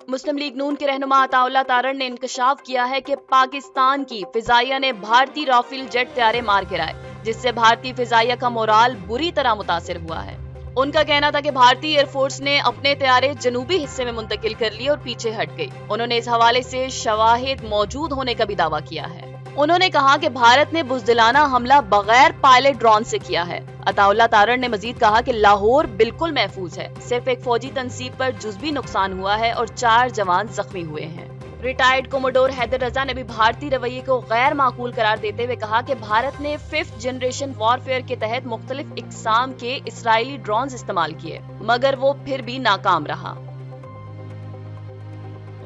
मुस्लिम league नून के रहनुमा अताउल्लाह तारण ने इंकशाफ किया है कि पाकिस्तान की फिजाइया ने भारतीय राफेल जेट तैयारे मार गिराए, जिससे भारतीय फिजाइया का मोराल बुरी तरह मुतासिर हुआ है। उनका कहना था कि भारतीय एयरफोर्स ने अपने तैयारे जनूबी हिस्से में मुंतकिल कर लिए और पीछे हट गई। उन्होंने इस हवाले से शवाहिद मौजूद होने का भी दावा किया है। उन्होंने कहा कि भारत ने बुज़दिलाना हमला बगैर पायलट ड्रोन से किया है। अताउल्लाह तारण ने मजीद कहा कि लाहौर बिल्कुल महफूज है, सिर्फ एक फौजी तनसीब पर जुज़वी नुकसान हुआ है और 4 जवान जख्मी हुए हैं। रिटायर्ड कोमोडोर हैदर रजा ने भी भारतीय रवैये को गैर माकूल करार देते हुए कहा कि भारत ने 5th जनरेशन वॉरफेयर के तहत मुख्तलिफ इकसाम के इसराइली ड्रोन्स इस्तेमाल किए, मगर वो फिर भी नाकाम रहा।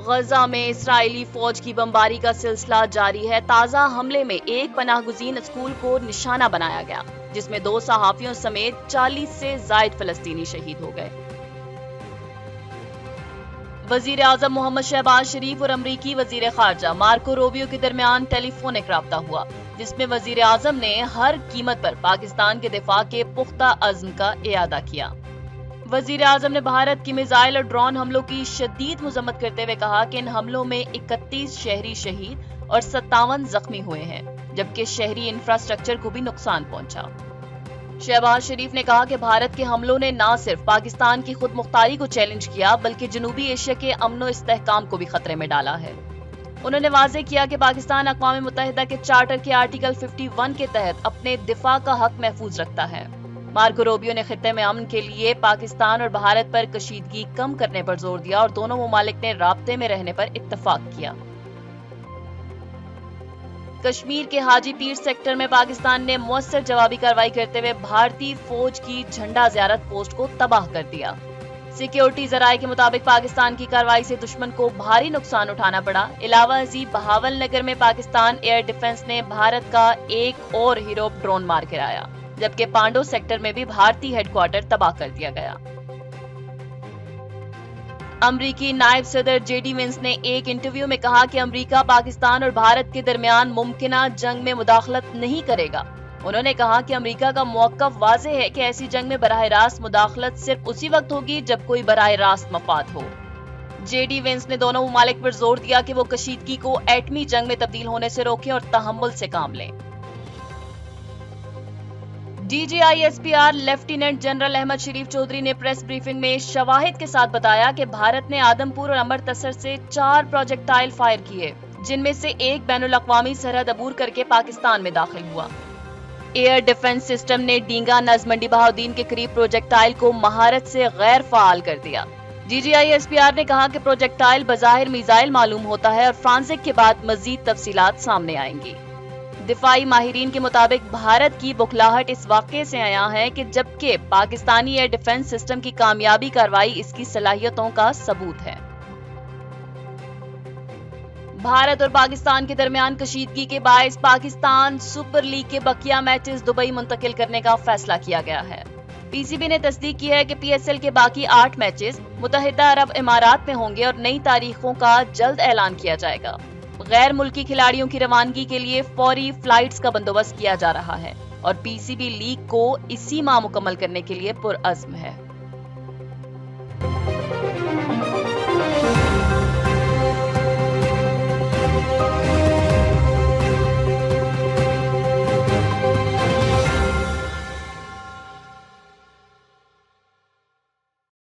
गजा में इसराइली फौज की बमबारी का सिलसिला जारी है। ताजा हमले में एक पनाहगुज़ीन स्कूल को निशाना बनाया गया, जिसमें 2 सहाफियों समेत 40 से ज़ायद फलस्तीनी शहीद हो गए। वजीर आजम मोहम्मद शहबाज शरीफ और अमरीकी वजीर खारजा मार्को रूबियो के दरमियान टेलीफोनिक राब्ता हुआ, जिसमें वजीर आजम ने हर कीमत पर पाकिस्तान के दिफा के पुख्ता अज़्म का इयादा किया। वजीर आजम ने भारत की मिसाइल और ड्रोन हमलों की शदीद मुज़म्मत करते हुए कहा कि इन हमलों में 31 शहरी शहीद और 57 जख्मी हुए हैं, जबकि शहरी इंफ्रास्ट्रक्चर को भी नुकसान पहुंचा। शहबाज शरीफ ने कहा कि भारत के हमलों ने न सिर्फ पाकिस्तान की खुद मुख्तारी को चैलेंज किया, बल्कि जनूबी एशिया के अमन व इस्तेहकाम को भी खतरे में डाला है। उन्होंने वाज़ेह किया कि पाकिस्तान अक़वाम मुत्तहिदा के चार्टर के आर्टिकल 51 के तहत अपने दिफा का हक महफूज रखता है। मार्को रूबियो ने खित्ते में अमन के लिए पाकिस्तान और भारत पर कशीदगी कम करने पर जोर दिया और दोनों मुमालिक ने राब्ते में रहने पर इत्तफाक किया। कश्मीर के हाजी पीर सेक्टर में पाकिस्तान ने मुअस्सर जवाबी कार्रवाई करते हुए भारतीय फौज की झंडा ज़ियारत पोस्ट को तबाह कर दिया। सिक्योरिटी जराये के मुताबिक पाकिस्तान की कार्रवाई से दुश्मन को भारी नुकसान उठाना पड़ा। इलावा अजीब बहावल नगर में पाकिस्तान एयर डिफेंस ने भारत का एक और हीरोप ड्रोन मार गिराया, जबकि पांडो सेक्टर में भी भारतीय हेडक्वार्टर तबाह कर दिया गया। अमरीकी नायब सदर जेडी वेंस ने एक इंटरव्यू में कहा कि अमरीका पाकिस्तान और भारत के दरमियान मुमकिना जंग में मुदाखलत नहीं करेगा। उन्होंने कहा कि अमरीका का मौक़िफ़ वाज़ेह है कि ऐसी जंग में बराह रास्त मुदाखलत सिर्फ उसी वक्त होगी जब कोई बराह रास्त मफाद हो। जेडी वेंस ने दोनों मुमालिक पर जोर दिया कि वो कशीदगी को एटमी जंग में तब्दील होने से रोकें और तहम्मुल से काम लें। DGISPR लेफ्टिनेंट जनरल अहमद शरीफ चौधरी ने प्रेस ब्रीफिंग में शवाहिद के साथ बताया कि भारत ने आदमपुर और अमृतसर से 4 प्रोजेक्टाइल फायर किए, जिनमें से एक बैनुल अक़वामी सरहद अबूर करके पाकिस्तान में दाखिल हुआ। एयर डिफेंस सिस्टम ने डींगा नज़ मंडी बहाउद्दीन के करीब प्रोजेक्टाइल को महारत से गैर फाल कर दिया। DGISPR ने कहा कि प्रोजेक्टाइल बज़ाहिर मिसाइल मालूम होता है और फ्रांसिक के बाद मजीद तफसीलात सामने आएंगी। दिफाई माहिरीन के मुताबिक भारत की बुखलाहट इस वाक़े से आया है कि जबकि पाकिस्तानी एयर डिफेंस सिस्टम की कामयाबी कार्रवाई इसकी सलाहियतों का सबूत है। भारत और पाकिस्तान के दरमियान कशीदगी के बायस पाकिस्तान सुपर लीग के बकिया मैचेस दुबई मुंतकिल करने का फैसला किया गया है। PCB ने तस्दीक की है कि PSL के बाकी 8 मैचेस मुत्तहिदा अरब इमारात में होंगे और नई तारीखों का जल्द ऐलान किया जाएगा। गैर मुल्की खिलाड़ियों की रवानगी के लिए फौरी फ्लाइट्स का बंदोबस्त किया जा रहा है और PCB लीग को इसी माह मुकम्मल करने के लिए पुरअज़्म है।